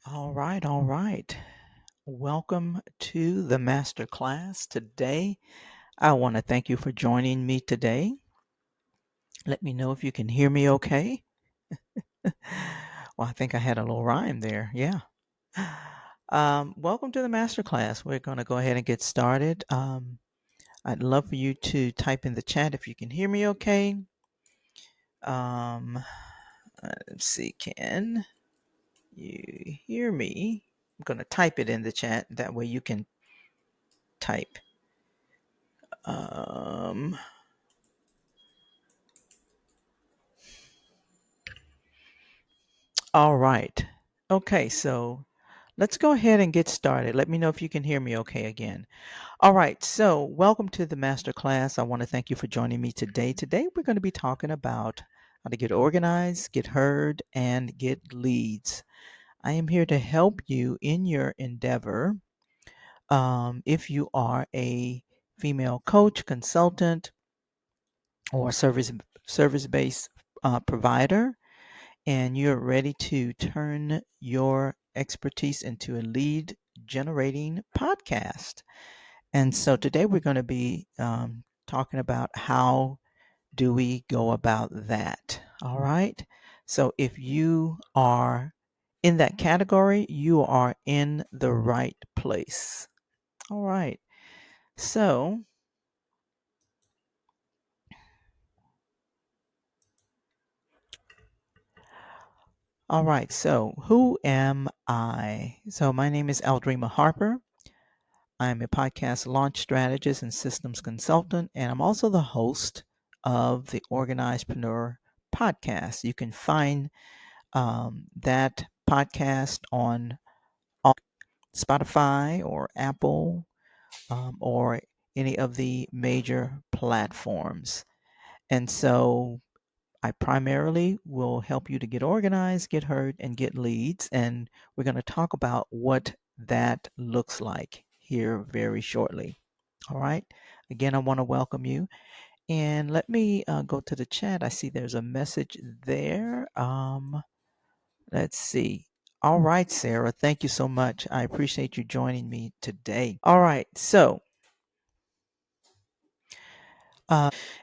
All right, all right. Welcome to the masterclass. Today, I want to thank you for joining me today. Let me know if you can hear me okay. Well, I think I had a little rhyme there. Yeah. Welcome to the masterclass. We're going to go ahead and get started. I'd love for you to type in the chat if you can hear me okay. Um, let's see, can you hear me? I'm going to type it in the chat. That way you can type. Um, all right. Okay, so let's go ahead and get started. Let me know if you can hear me okay again. All right, so welcome to the master class. I want to thank you for joining me today. Today, we're going to be talking about how to get organized, get heard, and get leads. I am here to help you in your endeavor. If you are a female coach, consultant, or service-based provider, and you're ready to turn your expertise into a lead generating podcast. And so today we're going to be talking about how do we go about that. All right. So if you are in that category, you are in the right place. All right. So, all right. So who am I? So my name is Aldreama Harper. I'm a podcast launch strategist and systems consultant, and I'm also the host of the OrganizedPreneur Podcast. You can find that podcast on Spotify or Apple or any of the major platforms. And so I primarily will help you to get organized, get heard, and get leads. And we're going to talk about what that looks like here very shortly. All right. Again, I want to welcome you. And let me go to the chat. I see there's a message there. Let's see. All right, Sarah. Thank you so much. I appreciate you joining me today. All right. So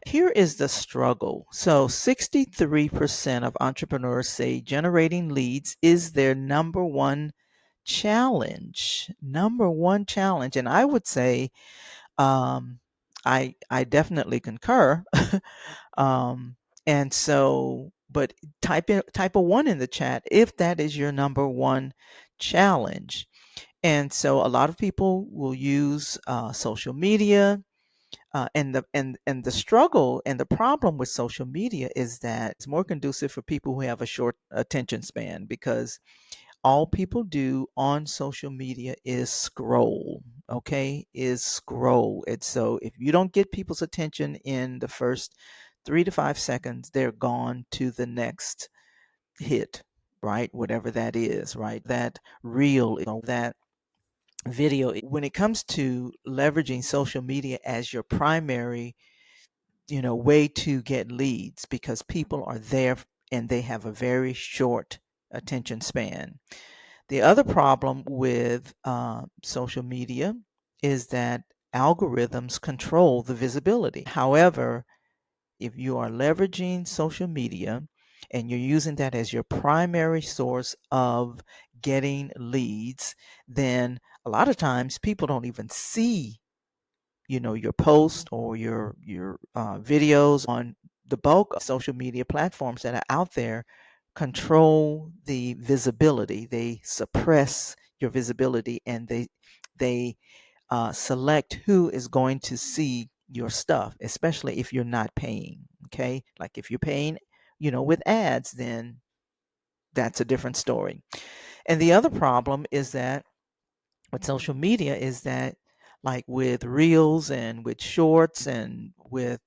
here is the struggle. So 63% of entrepreneurs say generating leads is their number one challenge. Number one challenge. And I would say um, I definitely concur. um, and so, but type a one in the chat if that is your number one challenge. And so, a lot of people will use social media, and the struggle and the problem with social media is that it's more conducive for people who have a short attention span because all people do on social media is scroll. Okay, is scroll. It's so if you don't get people's attention in the first 3 to 5 seconds, they're gone to the next hit, right? Whatever that is, right? That reel or that video. When it comes to leveraging social media as your primary, way to get leads, because people are there and they have a very short attention span. The other problem with social media is that algorithms control the visibility. However, if you are leveraging social media and you're using that as your primary source of getting leads, then a lot of times people don't even see, your post or your videos on the bulk of social media platforms that are out there control the visibility. They suppress your visibility and they select who is going to see your stuff, especially if you're not paying. Okay, like if you're paying, with ads, then that's a different story. And the other problem is that with social media is that, like with reels and with shorts and with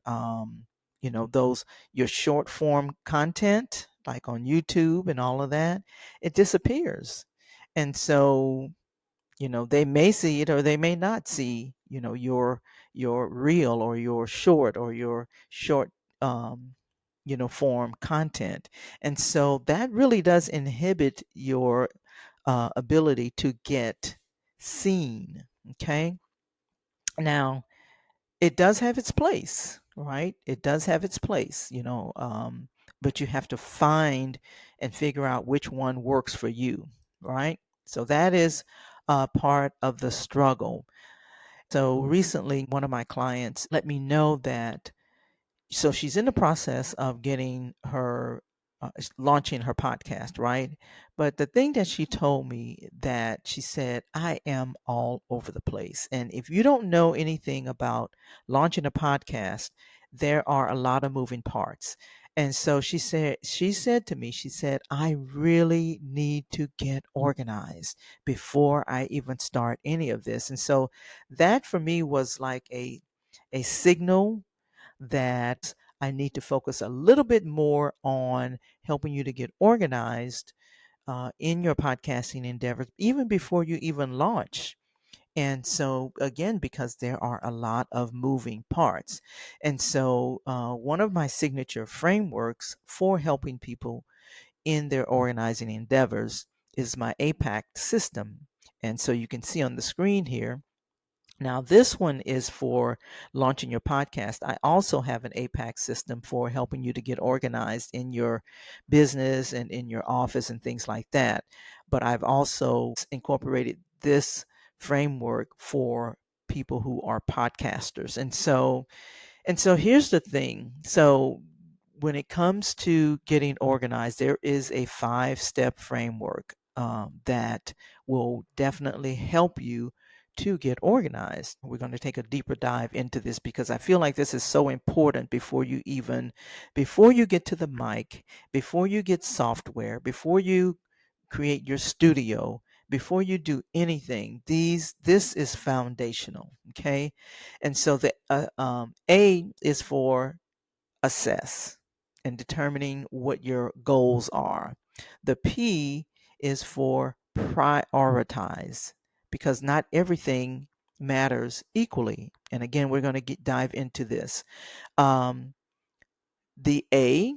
those your short form content like on YouTube and all of that, it disappears. And so, they may see it or they may not see, your reel or your short or your short form content. And so that really does inhibit your ability to get seen. Okay. Now, it does have its place, right? It does have its place, but you have to find and figure out which one works for you, right? So that is part of the struggle. So recently, one of my clients let me know that so she's in the process of getting her launching her podcast, right? But the thing that she told me, that she said, I am all over the place. And if you don't know anything about launching a podcast, there are a lot of moving parts. And so she said to me, she said, I really need to get organized before I even start any of this. And so that for me was like a signal that I need to focus a little bit more on helping you to get organized in your podcasting endeavors, even before you even launch. And so, again, because there are a lot of moving parts. And so, one of my signature frameworks for helping people in their organizing endeavors is my APACT system. And so, you can see on the screen here. Now, this one is for launching your podcast. I also have an APAC system for helping you to get organized in your business and in your office and things like that. But I've also incorporated this framework for people who are podcasters. And so here's the thing. So when it comes to getting organized, there is a 5-step framework that will definitely help you to get organized. We're going to take a deeper dive into this because I feel like this is so important before you get to the mic, before you get software, before you create your studio, before you do anything. This is foundational. Okay. And so the A is for assess and determining what your goals are. The P is for prioritize, because not everything matters equally. And again, we're going to dive into this. Um, the A,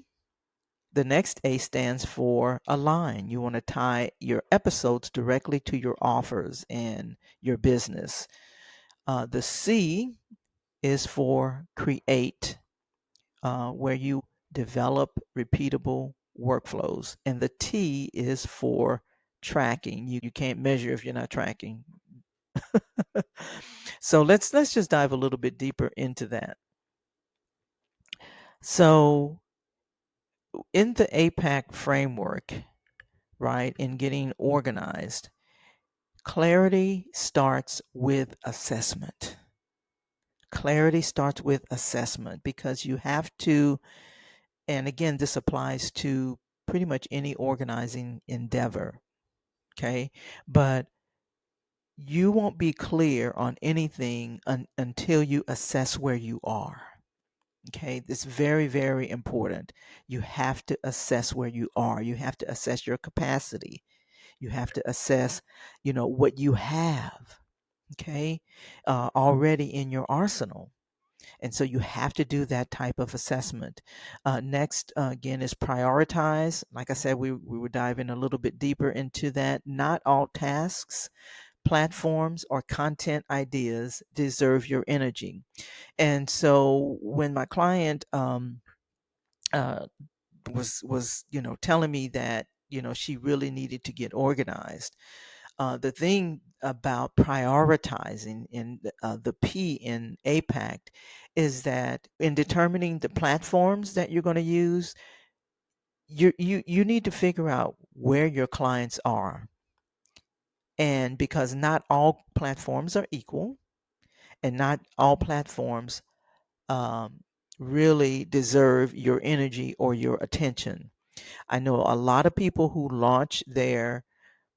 the next A stands for align. You want to tie your episodes directly to your offers and your business. The C is for create, where you develop repeatable workflows. And the T is for tracking. You can't measure if you're not tracking. So let's just dive a little bit deeper into that. So in the APAC framework, right, in getting organized, clarity starts with assessment. Clarity starts with assessment because you have to, and again, this applies to pretty much any organizing endeavor. Okay. But you won't be clear on anything until you assess where you are. Okay. It's very, very important. You have to assess where you are. You have to assess your capacity. You have to assess, what you have. Okay. Already in your arsenal. And so you have to do that type of assessment. Next, again, is prioritize. Like I said, we were diving a little bit deeper into that. Not all tasks, platforms, or content ideas deserve your energy. And so when my client uh, was telling me that she really needed to get organized, the thing about prioritizing in the P in APACT is that in determining the platforms that you're going to use, you need to figure out where your clients are. And because not all platforms are equal, and not all platforms um, really deserve your energy or your attention. I know a lot of people who launch their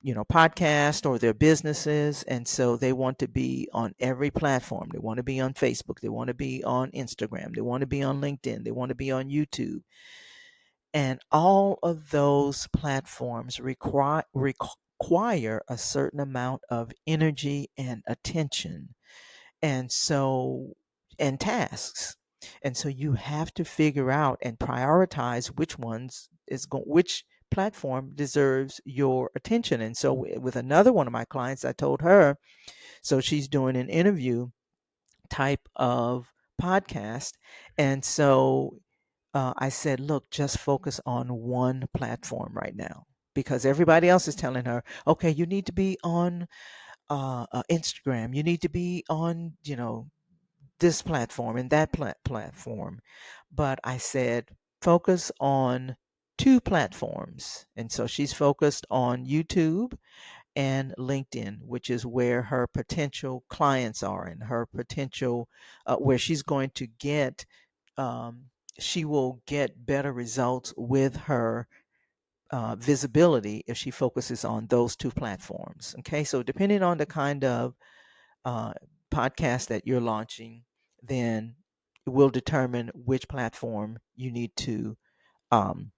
podcast or their businesses, and so they want to be on every platform. They want to be on Facebook, they want to be on Instagram, they want to be on LinkedIn, they want to be on YouTube. And all of those platforms require a certain amount of energy and attention, and so and tasks. And so you have to figure out and prioritize which platform deserves your attention. And so with another one of my clients, I told her, so she's doing an interview type of podcast. And so I said, look, just focus on one platform right now, because everybody else is telling her, okay, you need to be on Instagram, you need to be on, this platform and that platform. But I said, focus on two platforms. And so she's focused on YouTube and LinkedIn, which is where her potential clients are, and her potential, where she's going to get, um, she will get better results with her visibility if she focuses on those two platforms. Okay, so depending on the kind of uh, podcast that you're launching, then it will determine which platform you need to um,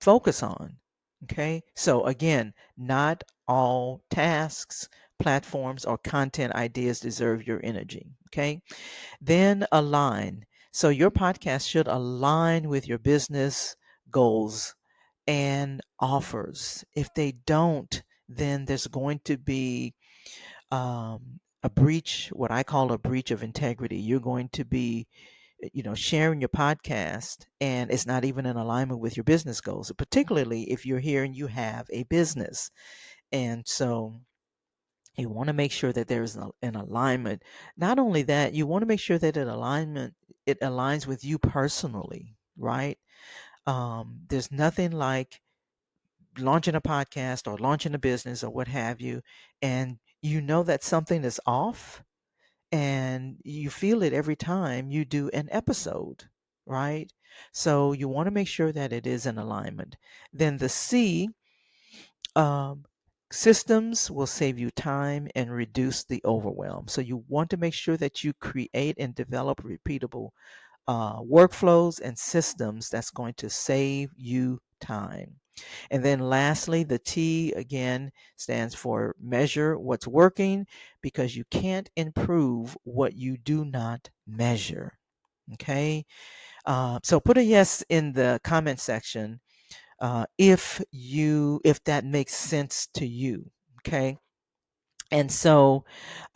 focus on. Okay, so again, not all tasks, platforms, or content ideas deserve your energy. Okay, then align. So your podcast should align with your business goals and offers. If they don't, then there's going to be a breach, what I call a breach of integrity. You're going to be, sharing your podcast and it's not even in alignment with your business goals, particularly if you're here and you have a business. And so you want to make sure that there's an alignment. Not only that, you want to make sure that it aligns with you personally, right? There's nothing like launching a podcast or launching a business or what have you, and you know that something is off, and you feel it every time you do an episode, right? So you want to make sure that it is in alignment. Then the C, um, systems will save you time and reduce the overwhelm. So you want to make sure that you create and develop repeatable workflows and systems that's going to save you time. And then lastly, the T again stands for measure what's working, because you can't improve what you do not measure. Okay. So put a yes in the comment section if that makes sense to you. Okay. And so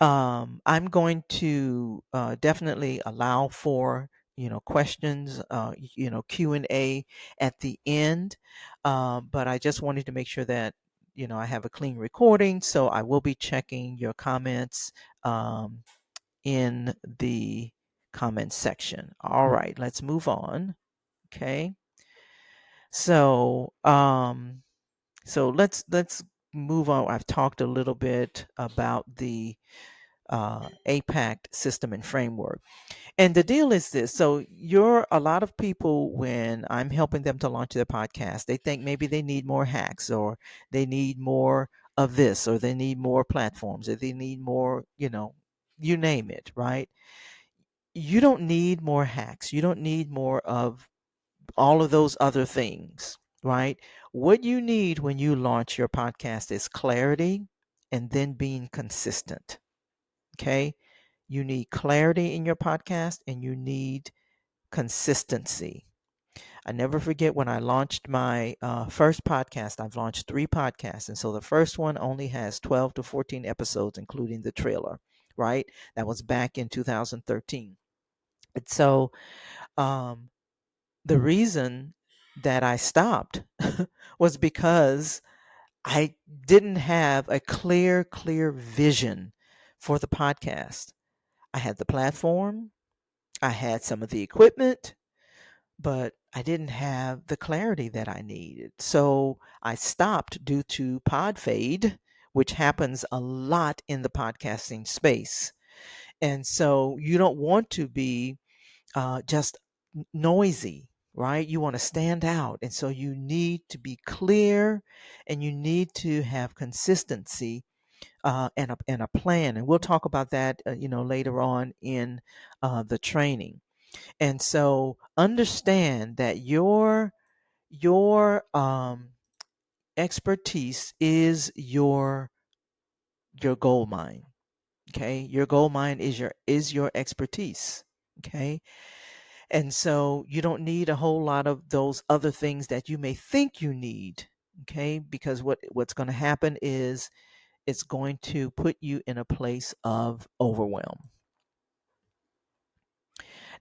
I'm going to definitely allow for questions, Q&A at the end. But I just wanted to make sure that I have a clean recording, so I will be checking your comments um, in the comments section. All right, let's move on. Okay, so let's move on. I've talked a little bit about the APACT system and framework. And the deal is this. So you're a lot of people, when I'm helping them to launch their podcast, they think maybe they need more hacks, or they need more of this, or they need more platforms, or they need more, you name it, right? You don't need more hacks. You don't need more of all of those other things, right? What you need when you launch your podcast is clarity and then being consistent. Okay. You need clarity in your podcast and you need consistency. I never forget when I launched my first podcast. I've launched 3 podcasts. And so the first one only has 12 to 14 episodes, including the trailer, right? That was back in 2013. And so um, the reason that I stopped was because I didn't have a clear vision for the podcast. I had the platform, I had some of the equipment, but I didn't have the clarity that I needed. So I stopped due to pod fade, which happens a lot in the podcasting space. And so you don't want to be just noisy, right? You want to stand out. And so you need to be clear and you need to have consistency and a plan. And we'll talk about that, later on in the training. And so understand that your expertise is your gold mine. Okay, your gold mine is your expertise. Okay, And so you don't need a whole lot of those other things that you may think you need. Okay, because what's going to happen is it's going to put you in a place of overwhelm.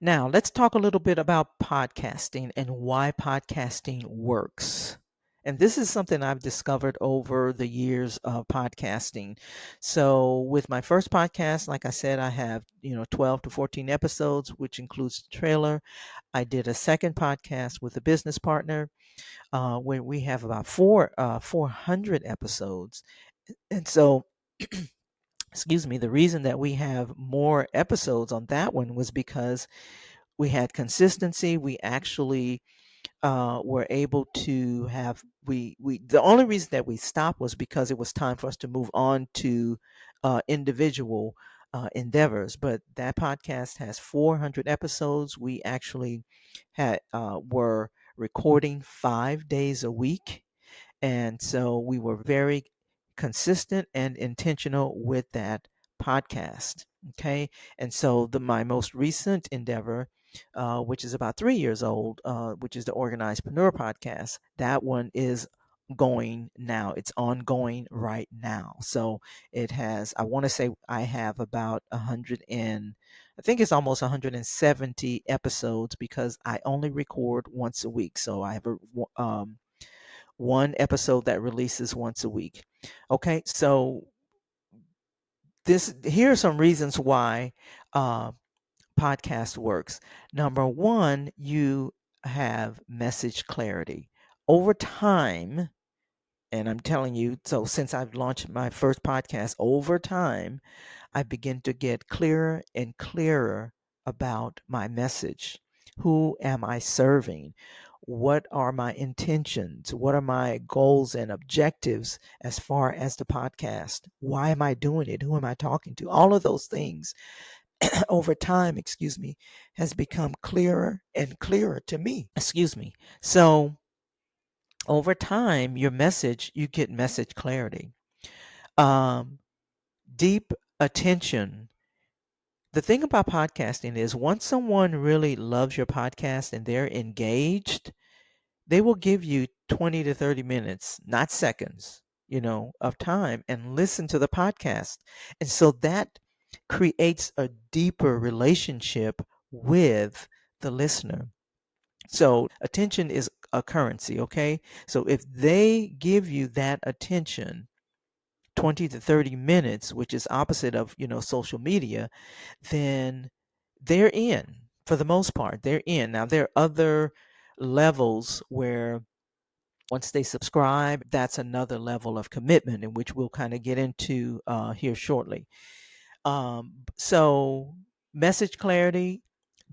Now, let's talk a little bit about podcasting and why podcasting works. And this is something I've discovered over the years of podcasting. So, with my first podcast, like I said, I have, 12 to 14 episodes, which includes the trailer. I did a second podcast with a business partner where we have about 400 episodes. And so, excuse me, the reason that we have more episodes on that one was because we had consistency. We actually were able to have we the only reason that we stopped was because it was time for us to move on to individual endeavors. But that podcast has 400 episodes. We actually had were recording 5 days a week, and so we were very consistent and intentional with that podcast. Okay. And so my most recent endeavor, which is about 3 years old, which is the Organizedpreneur Podcast, that one is going now. It's ongoing right now. So it has, I want to say I have about 100 and I think it's almost 170 episodes because I only record once a week. So I have one episode that releases once a week. Okay, so here are some reasons why uh, podcast works. Number one, you have message clarity over time. And I'm telling you, so since I've launched my first podcast, over time, I begin to get clearer and clearer about my message. Who am I serving? What are my intentions? What are my goals and objectives as far as the podcast? Why am I doing it? Who am I talking to? All of those things over time, has become clearer and clearer to me. So over time, you get message clarity. Um, Deep attention. The thing about podcasting is once someone really loves your podcast and they're engaged, they will give you 20 to 30 minutes, not seconds, of time and listen to the podcast. And so that creates a deeper relationship with the listener. So attention is a currency, okay? So if they give you that attention, 20 to 30 minutes, which is opposite of, social media, then they're in. For the most part, they're in. Now there are other levels where once they subscribe, that's another level of commitment, in which we'll kind of get into here shortly. So message clarity,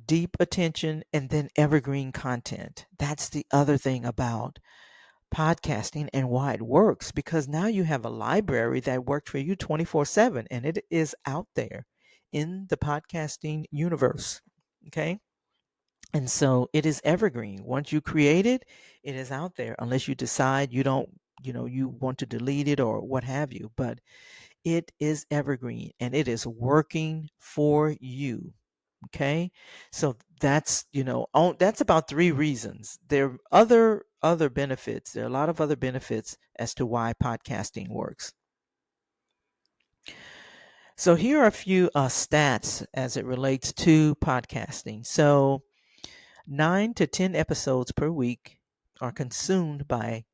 deep attention, and then evergreen content. That's the other thing about podcasting and why it works, because now you have a library that works for you 24/7 and it is out there in the podcasting universe. Okay. And so it is evergreen. Once you create it, it is out there unless you decide you don't, you want to delete it or what have you. But it is evergreen and it is working for you. Okay. So that's, that's about three reasons. There are other benefits. There are a lot of other benefits as to why podcasting works. So here are a few stats as it relates to podcasting. So 9 to 10 episodes per week are consumed by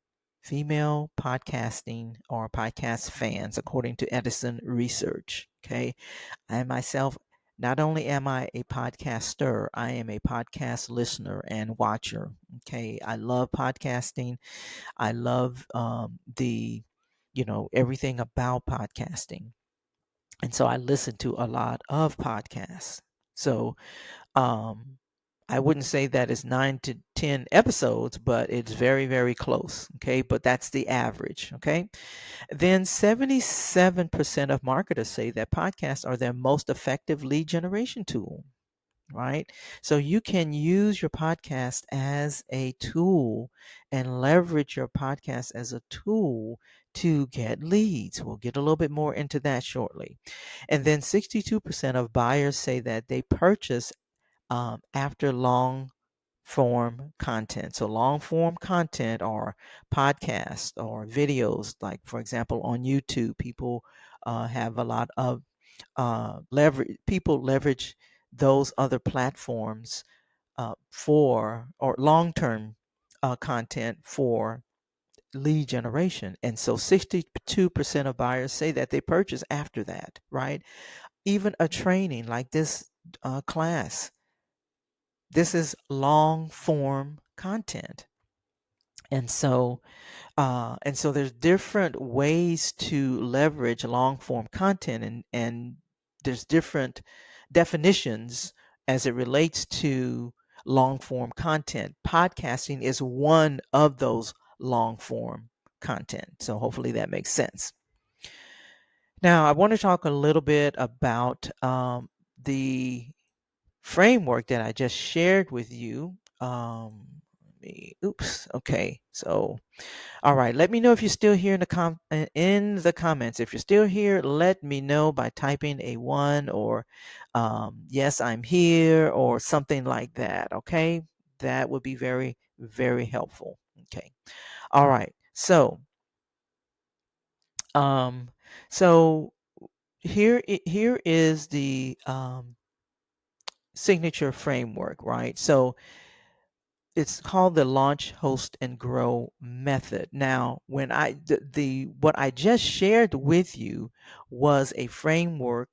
female podcasting or podcast fans, according to Edison Research. Okay. I myself, not only am I a podcaster, I am a podcast listener and watcher. Okay. I love podcasting. I love everything about podcasting. And so I listen to a lot of podcasts. So, um, I wouldn't say that it's 9 to 10 episodes, but it's very, very close. Okay. But that's the average. Okay. Then 77% of marketers say that podcasts are their most effective lead generation tool, right? So you can use your podcast as a tool and leverage your podcast as a tool to get leads. We'll get a little bit more into that shortly. And then 62% of buyers say that they purchase after long form content. So long form content or podcasts or videos, like for example on YouTube, people have a lot of leverage. People leverage those other platforms for or long term content for lead generation. And so 62% of buyers say that they purchase after that, right? Even a training like this class, this is long form content. And so there's different ways to leverage long form content, and there's different definitions as it relates to long form content. Podcasting is one of those long form content. So hopefully that makes sense. Now, I want to talk a little bit about the framework that I just shared with you. Oops. Okay. So, all right. Let me know if you're still here in the comments. If you're still here, let me know by typing a one or yes, I'm here or something like that. Okay. That would be very, very helpful. Okay. All right. Um, so here is the signature framework, right? So it's called the launch, host, and grow method. Now, when the what I just shared with you was a framework,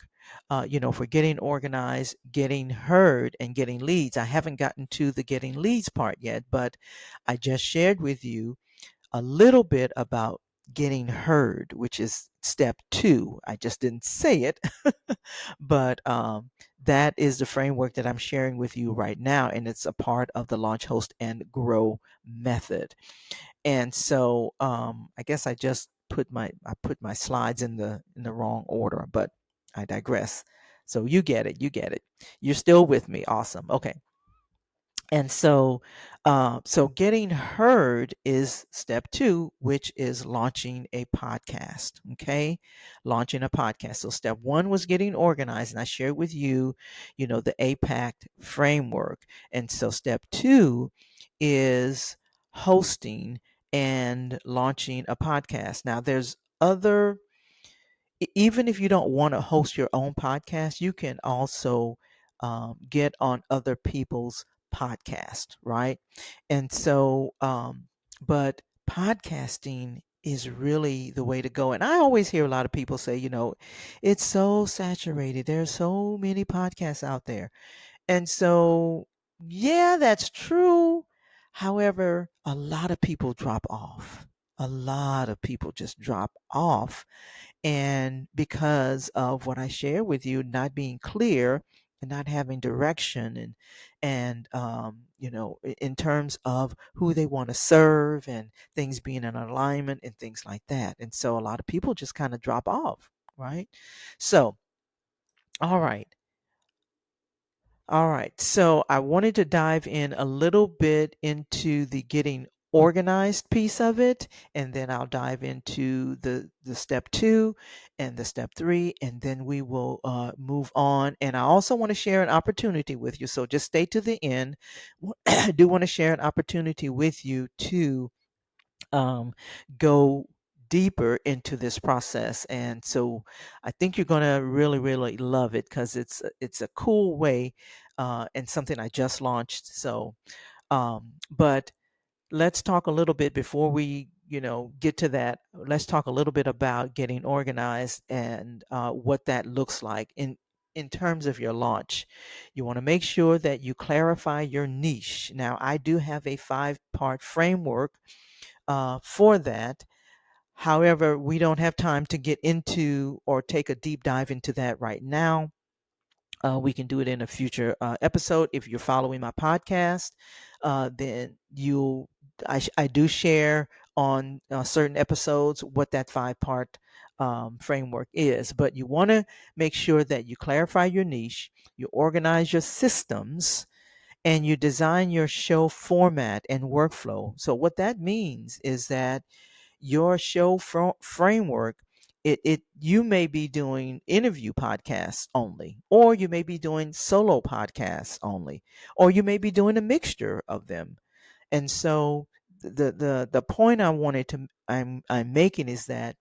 for getting organized, getting heard, and getting leads. I haven't gotten to the getting leads part yet, but I just shared with you a little bit about getting heard, which is step two. I just didn't say it, but that is the framework that I'm sharing with you right now, and it's a part of the launch, host, and grow method. And so I guess I put my slides in the wrong order, but I digress. So you get it, you get it. You're still with me. Awesome. Okay. And so getting heard is step two, which is launching a podcast. Okay, launching a podcast. So step one was getting organized, and I shared with you, the APACT framework. And so step two is hosting and launching a podcast. Now, there's other even if you don't want to host your own podcast, you can also get on other people's podcast, right? And so, but podcasting is really the way to go. And I always hear a lot of people say, it's so saturated. There's so many podcasts out there. And so, yeah, that's true. However, a lot of people drop off. A lot of people just drop off, and because of what I share with you, not being clear and not having direction and in terms of who they want to serve and things being in alignment and things like that. And so a lot of people just kind of drop off, right? So, all right. All right. So I wanted to dive in a little bit into the getting organized piece of it, and then I'll dive into the step two and the step three, and then we will move on. And I also want to share an opportunity with you. So just stay to the end. I do want to share an opportunity with you to um, go deeper into this process. And so I think you're going to really, really love it because it's a cool way and something I just launched. So, but let's talk a little bit before we get to that. Let's talk a little bit about getting organized and what that looks like in terms of your launch. You want to make sure that you clarify your niche. Now, I do have a 5-part framework for that. However, we don't have time to get into or take a deep dive into that right now. We can do it in a future episode. If you're following my podcast, then I do share on certain episodes what that 5-part framework is. But you want to make sure that you clarify your niche, you organize your systems, and you design your show format and workflow. So what that means is that your show framework you may be doing interview podcasts only, or you may be doing solo podcasts only, or you may be doing a mixture of them. And so the point I'm making is that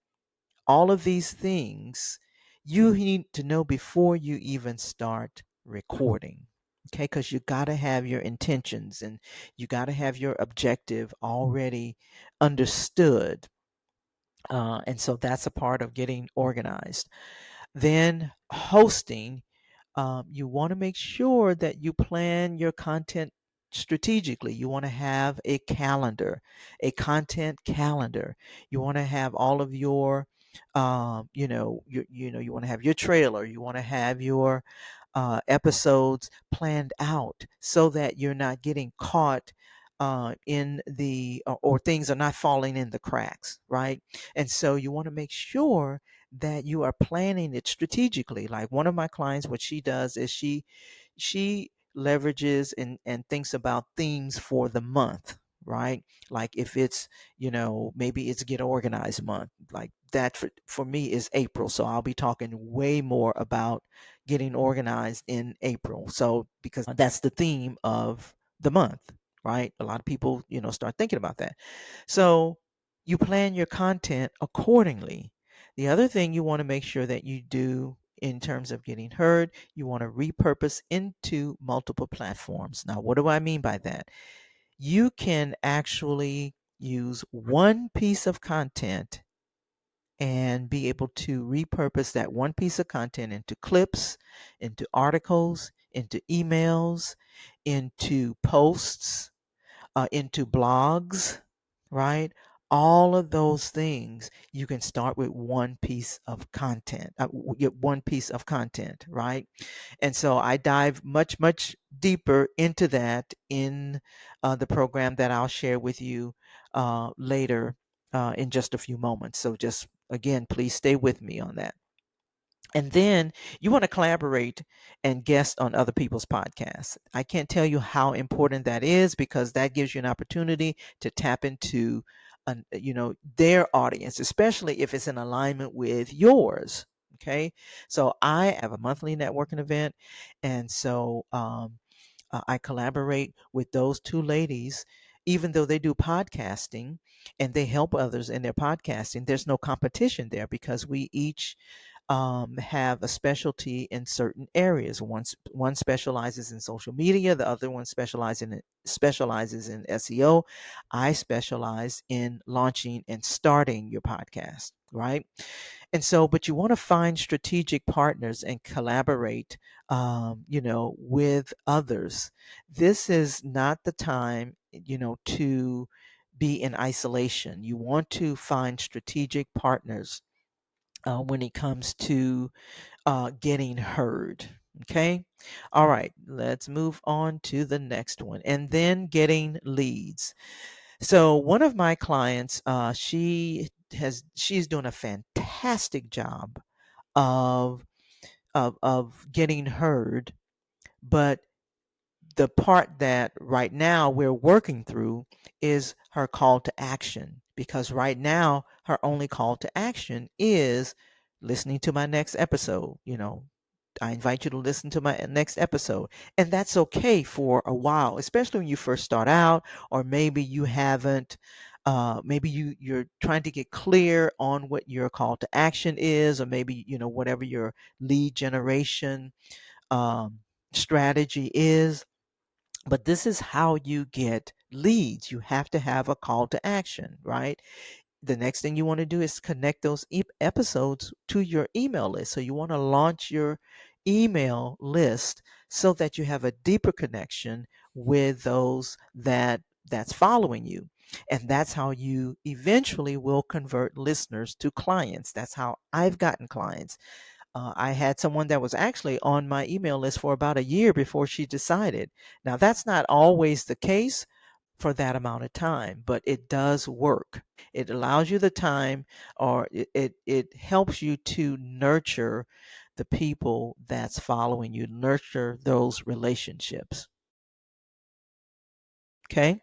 all of these things you need to know before you even start recording. Okay, because you got to have your intentions and you got to have your objective already understood. And so that's a part of getting organized. Then hosting, you want to make sure that you plan your content strategically. You want to have a calendar, a content calendar. You want to have all of your, you want to have your trailer. You want to have your episodes planned out so that you're not getting caught in or things are not falling in the cracks, right? And so you want to make sure that you are planning it strategically. Like one of my clients, what she does is she leverages and thinks about themes for the month, right? Like if it's, maybe it's get organized month, like that for me is April. So I'll be talking way more about getting organized in April. So because that's the theme of the month, right? A lot of people, start thinking about that. So you plan your content accordingly. The other thing you want to make sure that you do in terms of getting heard, you want to repurpose into multiple platforms. Now, what do I mean by that? You can actually use one piece of content and be able to repurpose that one piece of content into clips, into articles, into emails, into posts, into blogs, right? All of those things you can start with one piece of content, one piece of content, right? And so I dive much, much deeper into that in the program that I'll share with you later in just a few moments. So just again, please stay with me on that. And then you want to collaborate and guest on other people's podcasts. I can't tell you how important that is because that gives you an opportunity to tap into their audience, especially if it's in alignment with yours. Okay. So I have a monthly networking event. And so I collaborate with those two ladies. Even though they do podcasting and they help others in their podcasting, there's no competition there because we each have a specialty in certain areas. One specializes in social media, the other one specializes in SEO. I specialize in launching and starting your podcast, right? And so, but you want to find strategic partners and collaborate, with others. This is not the time, to be in isolation. You want to find strategic partners when it comes to getting heard. Okay. All right. Let's move on to the next one. And then getting leads. So one of my clients, she's doing a fantastic job of of getting heard, but the part that right now we're working through is her call to action, because right now her only call to action is listening to my next episode. I invite you to listen to my next episode. And that's okay for a while, especially when you first start out, or maybe you haven't, maybe you're trying to get clear on what your call to action is, or maybe, whatever your lead generation um, strategy is. But this is how you get leads. You have to have a call to action, right? The next thing you want to do is connect those episodes to your email list. So you want to launch your email list so that you have a deeper connection with those that's following you. And that's how you eventually will convert listeners to clients. That's how I've gotten clients. I had someone that was actually on my email list for about a year before she decided. Now, that's not always the case for that amount of time, but it does work. It allows you the time, or it helps you to nurture the people that's following you, nurture those relationships. Okay.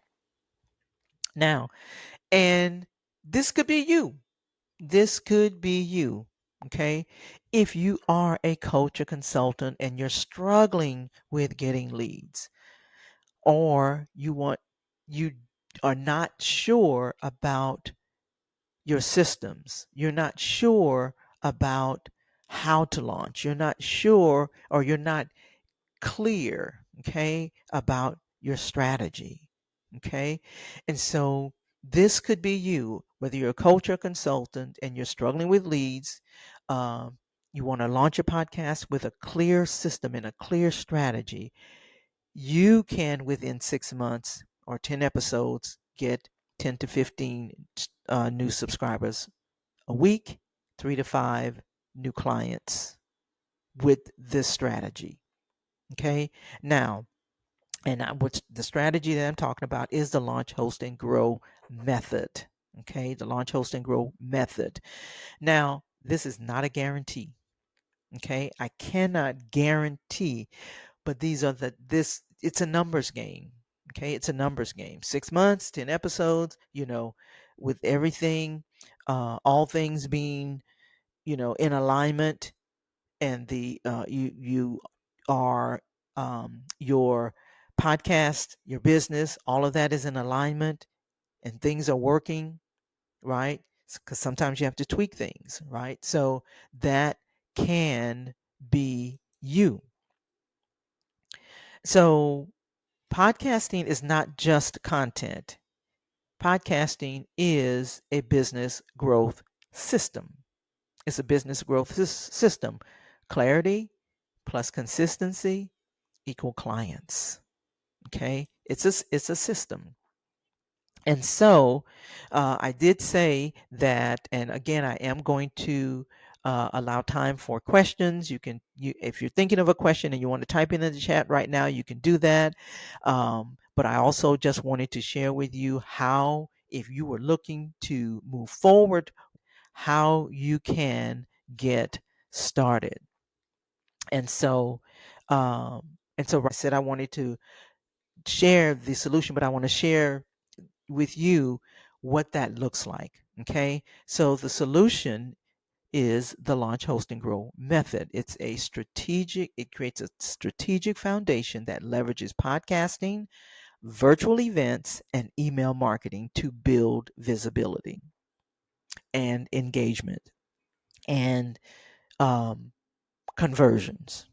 Now, and this could be you. this could be you. Okay. If you are a coach or consultant and you're struggling with getting leads, or you are not sure about your systems, you're not sure about how to launch, you're not sure, or you're not clear, okay, about your strategy, okay? And so this could be you, whether you're a coach or consultant and you're struggling with leads. um, you want to launch a podcast with a clear system and a clear strategy. You can, within 6 months or 10 episodes, get 10 to 15 new subscribers a week, 3 to 5 new clients with this strategy. Okay. Now, what's the strategy that I'm talking about is the launch, host, and grow method. Okay. The launch, host, and grow method. Now, this is not a guarantee. Okay. I cannot guarantee, but it's a numbers game. Okay. It's a numbers game. 6 months, 10 episodes, with everything, all things being, in alignment, and you are, your podcast, your business, all of that is in alignment and things are working, right? Because sometimes you have to tweak things, right? So that can be you. So podcasting is not just content. Podcasting is a business growth system. It's a business growth system. Clarity plus consistency equal clients. Okay, it's a system. And so I did say that, and again, I am going to allow time for questions. If you're thinking of a question and you want to type it in the chat right now, you can do that. But I also just wanted to share with you how, if you were looking to move forward, how you can get started. And so, I said I wanted to share the solution, but I want to share with you what that looks like. Okay. So the solution is the launch, host, and grow method. It creates a strategic foundation that leverages podcasting, virtual events, and email marketing to build visibility and engagement and um, conversions.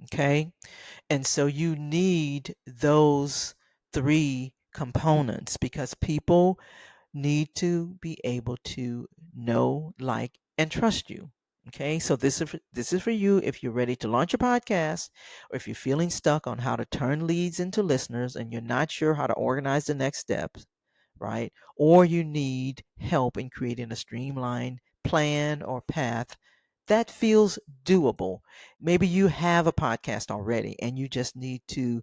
Okay. And so you need those three components because people need to be able to know, like, and trust you. Okay, so this is for you if you're ready to launch a podcast, or if you're feeling stuck on how to turn leads into listeners and you're not sure how to organize the next steps, right? Or you need help in creating a streamlined plan or path that feels doable. Maybe you have a podcast already and you just need to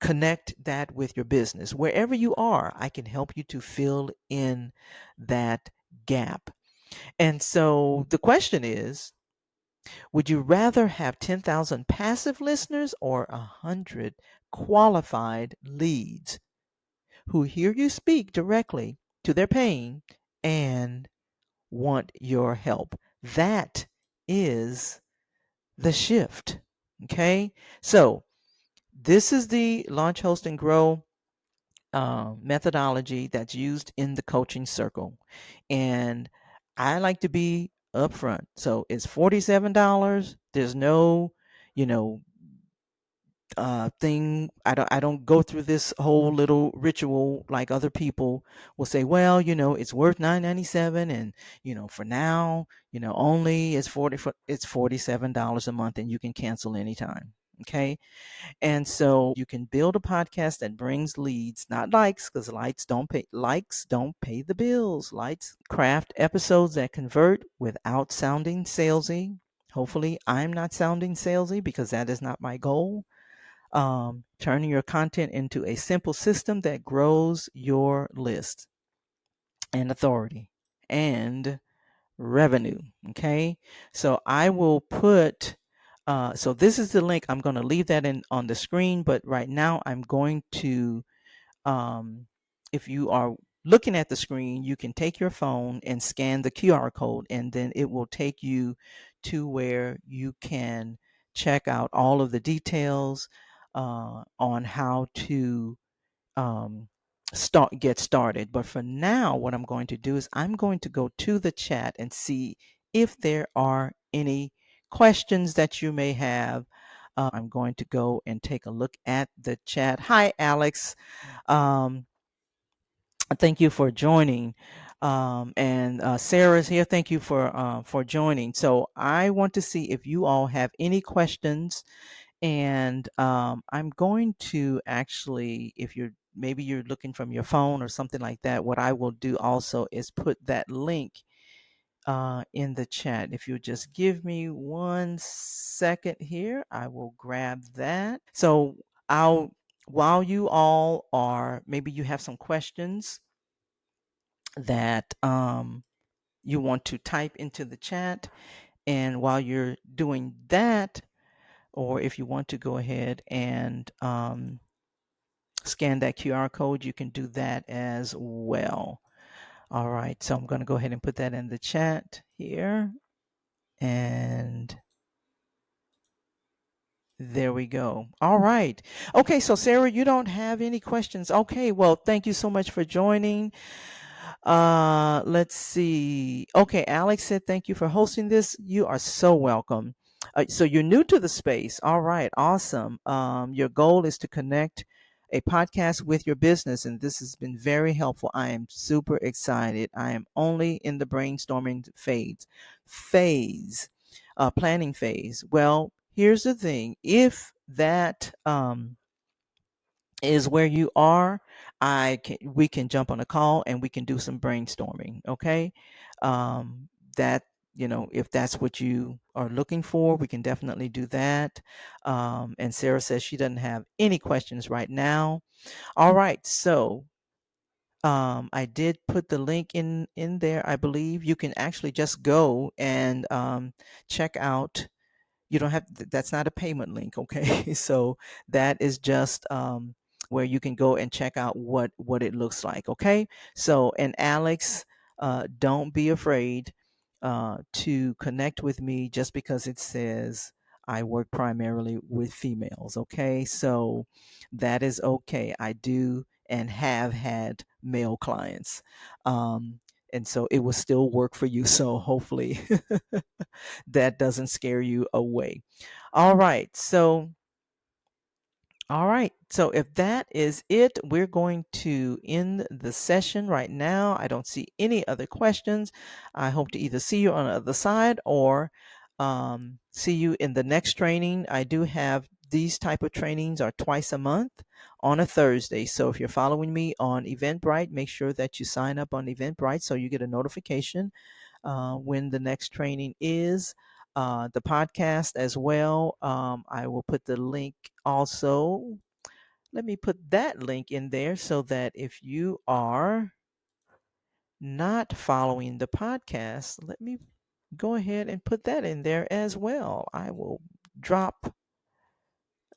connect that with your business. Wherever you are, I can help you to fill in that gap. And so the question is, would you rather have 10,000 passive listeners or 100 qualified leads who hear you speak directly to their pain and want your help? That is the shift. Okay. So this is the launch, host, and grow methodology that's used in the coaching circle. And I like to be upfront. So it's $47. There's no, you know, thing. I don't go through this whole little ritual like other people will say, well, it's worth $9.97, and for now, only it's $47 a month, and you can cancel anytime. Okay. And so you can build a podcast that brings leads, not likes, because likes don't pay the bills. Likes craft episodes that convert without sounding salesy. Hopefully I'm not sounding salesy because that is not my goal. Turning your content into a simple system that grows your list and authority and revenue. Okay. So I will put, so this is the link. I'm going to leave that in on the screen, but right now I'm going to, if you are looking at the screen, you can take your phone and scan the QR code, and then it will take you to where you can check out all of the details on how to get started. But for now, what I'm going to do is I'm going to go to the chat and see if there are any questions that you may have. I'm going to go and take a look at the chat. Hi, Alex. Um, Thank you for joining. And Sarah's here. Thank you for joining. So I want to see if you all have any questions, and I'm going to actually, if you're maybe you're looking from your phone or something like that, what I will do also is put that link in the chat. If you just give me 1 second here, I will grab that. So I'll while you all are, maybe you have some questions that you want to type into the chat. And while you're doing that, or if you want to go ahead and scan that QR code, you can do that as well. All right, so I'm going to go ahead and put that in the chat here. And there we go. All right. Okay, so Sarah, you don't have any questions. Okay, well, thank you so much for joining. Let's see. Okay, Alex said thank you for hosting this. You are so welcome. So you're new to the space. All right, awesome. Your goal is to connect a podcast with your business, and this has been very helpful. I am super excited. I am only in the brainstorming planning phase. Well, here's the thing. If that is where you are, we can jump on a call and we can do some brainstorming. Okay, that if that's what you are looking for, we can definitely do that. And Sarah says she doesn't have any questions right now. All right, so I did put the link in there. I believe you can actually just go and check out. You don't have, that's not a payment link. Okay. So that is just where you can go and check out what it looks like. Okay. So, and Alex, don't be afraid to connect with me just because it says I work primarily with females. Okay. So that is okay. I do and have had male clients. And so it will still work for you. So hopefully that doesn't scare you away. All right. So if that is it, we're going to end the session right now. I don't see any other questions. I hope to either see you on the other side or see you in the next training. I do have these type of trainings are twice a month on a Thursday. So if you're following me on Eventbrite, make sure that you sign up on Eventbrite so you get a notification when the next training is. The podcast as well. I will put the link also. Let me put that link in there so that if you are not following the podcast, let me go ahead and put that in there as well. I will drop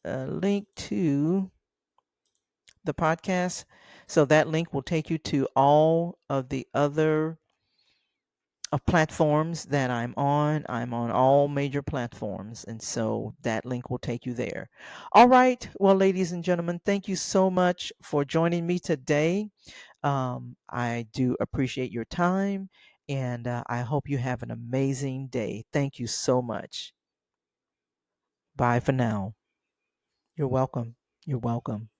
a link to the podcast. So that link will take you to all of the other of platforms that I'm on. I'm on all major platforms. And so that link will take you there. All right. Well, ladies and gentlemen, thank you so much for joining me today. I do appreciate your time, and I hope you have an amazing day. Thank you so much. Bye for now. You're welcome. You're welcome.